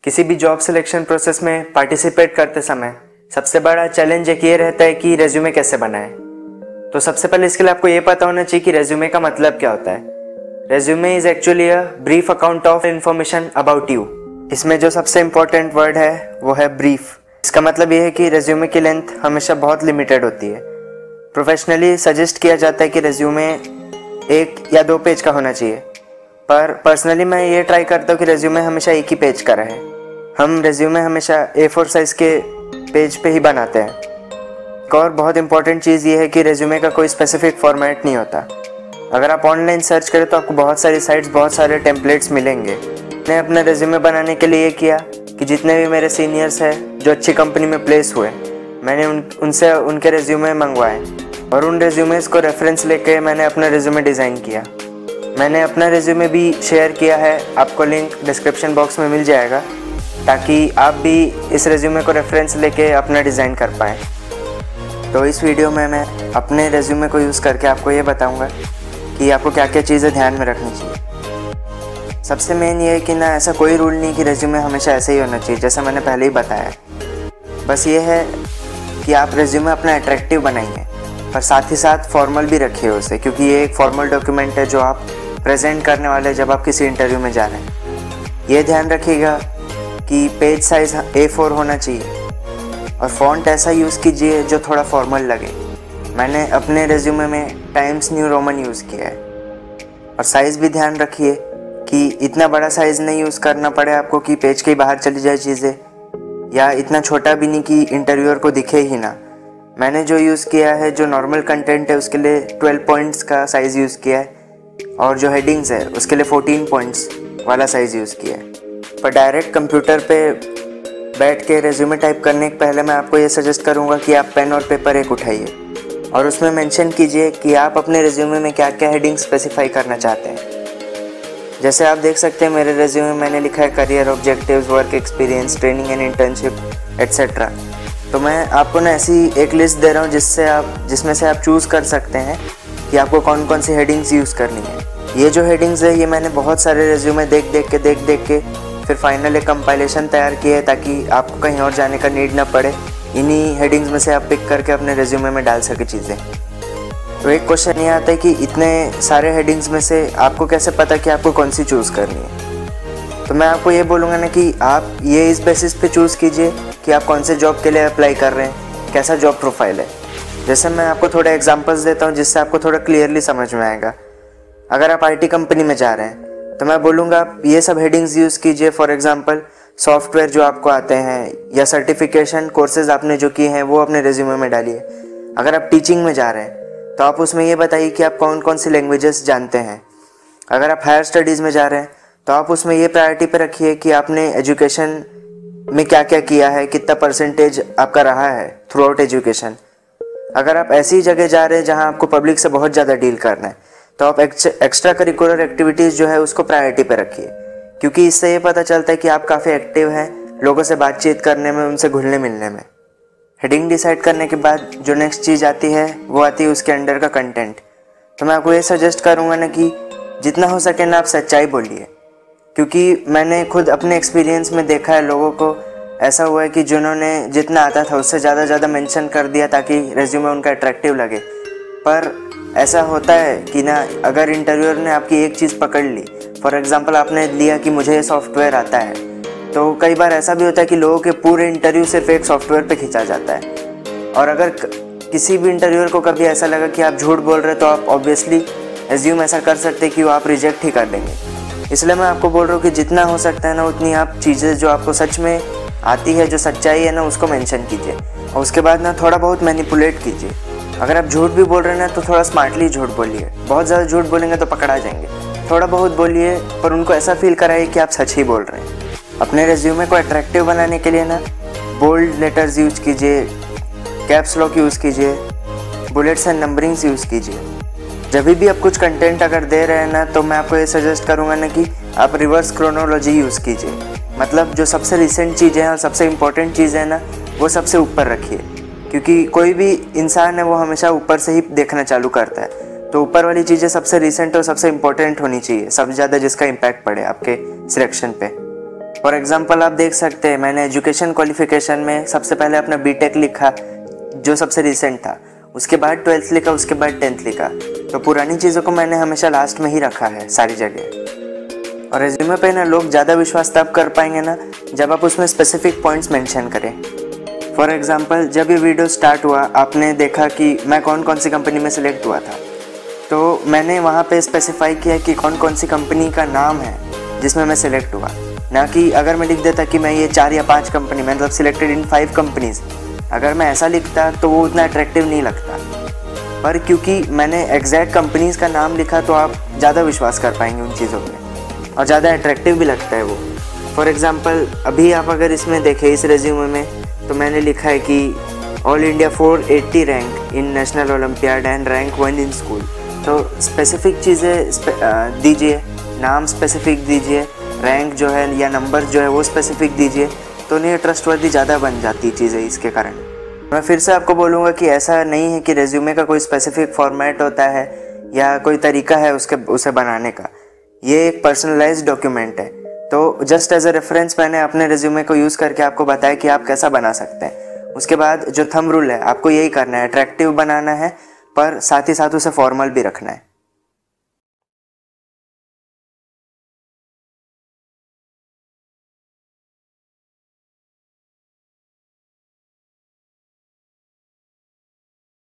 किसी भी job selection process में पार्टिसिपेट करते समय सबसे बड़ा चैलेंज एक ये रहता है कि रेज्यूमे कैसे बनाएं। तो सबसे पहले इसके लिए आपको ये पता होना चाहिए कि रेज्यूमे का मतलब क्या होता है। Resume is actually a brief account of information about you. इसमें जो सबसे इम्पोर्टेंट वर्ड है वो है ब्रीफ। इसका मतलब ये है कि रेज्यूमे की लेंथ हमेशा बहुत लिमिटेड होती है। प्रोफेशनली सजेस्ट किया जाता है कि रेज्यूमे 1 या 2 पेज का होना चाहिए, पर पर्सनली मैं ये ट्राई करता हूँ कि रेज्यूमे हमेशा 1 ही पेज का रहे। हम रेज्यूमे हमेशा A4 साइज़ के पेज पे ही बनाते हैं। एक और बहुत इंपॉर्टेंट चीज़ ये है कि रेज्यूमे का कोई स्पेसिफिक फॉर्मेट नहीं होता। अगर आप ऑनलाइन सर्च करें तो आपको बहुत सारी साइट्स, बहुत सारे टेम्पलेट्स मिलेंगे। मैंने अपना रेज्यूमे बनाने के लिए ये किया कि जितने भी मेरे सीनियर्स हैं जो अच्छी कंपनी में प्लेस हुए, मैंने उनसे उनके रेज्यूमे मंगवाए और उन रेज्यूमेस को रेफरेंस लेके मैंने अपना रेज्यूमे डिज़ाइन किया। मैंने अपना रेज्यूमे भी शेयर किया है, आपको लिंक डिस्क्रिप्शन बॉक्स में मिल जाएगा, ताकि आप भी इस रेज्यूमे को रेफरेंस लेके अपना डिज़ाइन कर पाएँ। तो इस वीडियो में मैं अपने रेज्यूमे को यूज़ करके आपको ये बताऊंगा कि आपको क्या क्या चीज़ें ध्यान में रखनी चाहिए। सबसे मेन ये है कि ना, ऐसा कोई रूल नहीं कि रेज्यूमे हमेशा ऐसे ही होना चाहिए, जैसा मैंने पहले ही बताया। बस ये है कि आप रेज्यूमे अपना अट्रैक्टिव बनाइए, पर साथ ही साथ फॉर्मल भी रखिए उसे, क्योंकि ये एक फॉर्मल डॉक्यूमेंट है जो आप प्रेजेंट करने वाले जब आप किसी इंटरव्यू में जा रहे हैं। ये ध्यान रखिएगा कि पेज साइज़ A4 होना चाहिए और फ़ॉन्ट ऐसा यूज़ कीजिए जो थोड़ा फॉर्मल लगे। मैंने अपने रेज्यूमे में टाइम्स न्यू रोमन यूज़ किया है। और साइज़ भी ध्यान रखिए कि इतना बड़ा साइज़ नहीं यूज़ करना पड़े आपको कि पेज के बाहर चली जाए चीज़ें, या इतना छोटा भी नहीं कि इंटरव्यूअर को दिखे ही ना। मैंने जो यूज़ किया है, जो नॉर्मल कंटेंट है उसके लिए 12 पॉइंट्स का साइज़ यूज़ किया है, और जो हेडिंग्स है उसके लिए 14 पॉइंट्स वाला साइज़ यूज़ किया है। पर डायरेक्ट कंप्यूटर पे बैठ के रेज्यूमे टाइप करने के पहले मैं आपको ये सजेस्ट करूँगा कि आप पेन और पेपर एक उठाइए और उसमें मेंशन कीजिए कि आप अपने रेज्यूमे में क्या क्या हेडिंग स्पेसिफाई करना चाहते हैं। जैसे आप देख सकते हैं मेरे रेज्यूमे में मैंने लिखा है career objectives, work experience, training and internship etcetera. तो मैं आपको ना ऐसी एक लिस्ट दे रहा हूँ जिसमें से आप चूज़ कर सकते हैं कि आपको कौन कौन सी हेडिंग्स यूज़ करनी है। ये जो हेडिंग्स है ये मैंने बहुत सारे रेज्यूमे देख देख के फिर फाइनल एक कंपाइलेशन तैयार किया है, ताकि आपको कहीं और जाने का नीड ना पड़े। इन्हीं हेडिंग्स में से आप पिक करके अपने रेज्यूमे में डाल सके चीज़ें। तो एक क्वेश्चन ये आता है कि इतने सारे हेडिंग्स में से आपको कैसे पता कि आपको कौन सी चूज़ करनी है। तो मैं आपको ये बोलूँगा ना कि आप ये इस बेसिस पे चूज़ कीजिए कि आप कौन से जॉब के लिए अप्लाई कर रहे हैं, कैसा जॉब प्रोफाइल है। जैसे मैं आपको थोड़े एग्जांपल्स देता हूँ जिससे आपको थोड़ा क्लियरली समझ में आएगा। अगर आप IT कंपनी में जा रहे हैं तो मैं बोलूँगा आप ये सब हेडिंग्स यूज़ कीजिए। फॉर एग्जांपल सॉफ्टवेयर जो आपको आते हैं या सर्टिफिकेशन कोर्सेज आपने जो किए हैं वो अपने रेज्यूमे में डालिए। अगर आप टीचिंग में जा रहे हैं तो आप उसमें ये बताइए कि आप कौन कौन सी लैंग्वेजेस जानते हैं। अगर आप हायर स्टडीज़ में जा रहे हैं तो आप उसमें ये प्रायोरिटी पे रखिए कि आपने एजुकेशन में क्या क्या किया है, कितना परसेंटेज आपका रहा है थ्रू आउट एजुकेशन। अगर आप ऐसी जगह जा रहे हैं जहाँ आपको पब्लिक से बहुत ज़्यादा डील करना है तो आप एक्स्ट्रा करिकुलर एक्टिविटीज़ जो है उसको प्रायोरिटी पे रखिए, क्योंकि इससे ये पता चलता है कि आप काफ़ी एक्टिव हैं लोगों से बातचीत करने में, उनसे घुलने मिलने में। हेडिंग डिसाइड करने के बाद जो नेक्स्ट चीज़ आती है वो आती है उसके अंडर का कंटेंट। तो मैं आपको ये सजेस्ट करूँगा ना कि जितना हो सके ना आप सच्चाई बोलिए, क्योंकि मैंने खुद अपने एक्सपीरियंस में देखा है लोगों को ऐसा हुआ है कि जिन्होंने जितना आता था उससे ज़्यादा मेंशन कर दिया ताकि रेज्यूमे उनका अट्रैक्टिव लगे। पर ऐसा होता है कि ना, अगर इंटरव्यूअर ने आपकी एक चीज़ पकड़ ली, फॉर एग्जांपल आपने लिया कि मुझे ये सॉफ्टवेयर आता है, तो कई बार ऐसा भी होता है कि लोगों के पूरे इंटरव्यू सिर्फ एक सॉफ्टवेयर पे खींचा जाता है। और अगर किसी भी इंटरव्यूअर को कभी ऐसा लगा कि आप झूठ बोल रहे हैं तो आप ऑब्वियसली एज्यूम ऐसा कर सकते हैं कि वो आप रिजेक्ट ही कर देंगे। इसलिए मैं आपको बोल रहा हूँ कि जितना हो सकता है ना उतनी आप चीज़ें जो आपको सच में आती है, जो सच्चाई है ना, उसको मेंशन कीजिए और उसके बाद ना थोड़ा बहुत मैनिपुलेट कीजिए। अगर आप झूठ भी बोल रहे हैं ना तो थोड़ा स्मार्टली झूठ बोलिए। बहुत ज़्यादा झूठ बोलेंगे तो पकड़ा जाएंगे। थोड़ा बहुत बोलिए पर उनको ऐसा फील कराइए कि आप सच ही बोल रहे हैं। अपने रेज्यूमे को अट्रैक्टिव बनाने के लिए ना बोल्ड लेटर्स यूज़ कीजिए, कैप्स लॉक यूज़ कीजिए, बुलेट्स एंड नंबरिंग्स यूज़ कीजिए। जब भी आप कुछ कंटेंट अगर दे रहे हैं ना तो मैं आपको ये सजेस्ट करूँगा ना कि आप रिवर्स क्रोनोलॉजी यूज़ कीजिए। मतलब जो सबसे रिसेंट चीज़ें हैं और सबसे इम्पोर्टेंट चीज़ें हैं ना वो सबसे ऊपर रखिए, क्योंकि कोई भी इंसान है वो हमेशा ऊपर से ही देखना चालू करता है। तो ऊपर वाली चीज़ें सबसे रिसेंट और सबसे इम्पोर्टेंट होनी चाहिए, सबसे ज़्यादा जिसका इम्पैक्ट पड़े आपके सिलेक्शन पे। फॉर एग्जांपल आप देख सकते हैं मैंने एजुकेशन क्वालिफिकेशन में सबसे पहले अपना बीटेक लिखा जो सबसे रिसेंट था, उसके बाद 12th लिखा, उसके बाद 10th लिखा। तो पुरानी चीज़ों को मैंने हमेशा लास्ट में ही रखा है सारी जगह। और रेज्यूमे पे ना लोग ज़्यादा विश्वास तब कर पाएंगे ना जब आप उसमें स्पेसिफिक पॉइंट्स मेंशन करें। फॉर एग्जांपल जब ये वीडियो स्टार्ट हुआ आपने देखा कि मैं कौन कौन सी कंपनी में सिलेक्ट हुआ था, तो मैंने वहाँ पे स्पेसिफाई किया कि कौन कौन सी कंपनी का नाम है जिसमें मैं सिलेक्ट हुआ, ना कि अगर मैं लिख देता कि मैं ये 4 या 5 कंपनी, मतलब सिलेक्टेड इन 5 कंपनीज़, अगर मैं ऐसा लिखता तो वो उतना अट्रैक्टिव नहीं लगता। पर क्योंकि मैंने एग्जैक्ट कंपनीज़ का नाम लिखा तो आप ज़्यादा विश्वास कर पाएंगे उन चीज़ों पे और ज़्यादा अट्रैक्टिव भी लगता है वो। फॉर एग्ज़ाम्पल अभी आप अगर इसमें देखें इस रेज्यूमे में, तो मैंने लिखा है कि all India 480 rank in national olympiad and rank 1 in school. तो स्पेसिफिक चीज़ें दीजिए, नाम स्पेसिफिक दीजिए, रैंक जो है या नंबर जो है वो स्पेसिफिक दीजिए, तो नहीं ट्रस्टवर्दी ज़्यादा बन जाती चीज़ें इसके कारण। मैं फिर से आपको बोलूँगा कि ऐसा नहीं है कि रेज्यूमे का कोई स्पेसिफिक फॉर्मेट होता है या कोई तरीका है उसे बनाने का। ये एक पर्सनलाइज्ड डॉक्यूमेंट है। तो जस्ट एज अ रेफरेंस मैंने अपने रेज्यूमे को यूज़ करके आपको बताया कि आप कैसा बना सकते हैं। उसके बाद जो थंब रूल है आपको यही करना है, अट्रैक्टिव बनाना है पर साथ ही साथ उसे फॉर्मल भी रखना है।